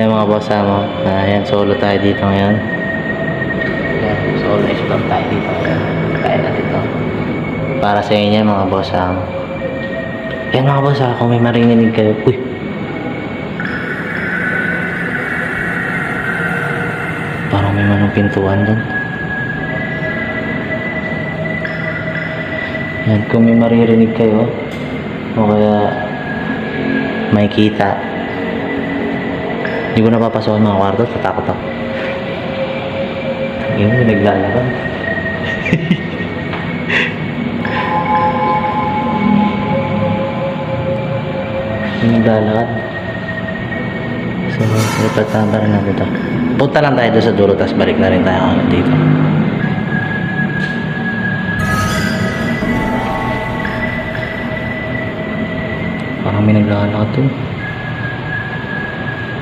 Yan mga boss, yan, solo tayo dito ngayon. Yan, solo explore tayo dito ngayon. Kaya natin to. Para sa inyo mga boss, yan mga boss, kung may marinig kayo. Uy! Parang may manong pintuan doon. Yan, kung may maririnig kayo, o kaya may kita, hindi ko napapasok ang mga kwarto, tatakot ako. Yun, may naglalakad. May naglalakad. So, ipatamba rin natin ito. Punta lang tayo doon sa dulo, tapos balik na rin tayo dito. Parang may naglalakad doon.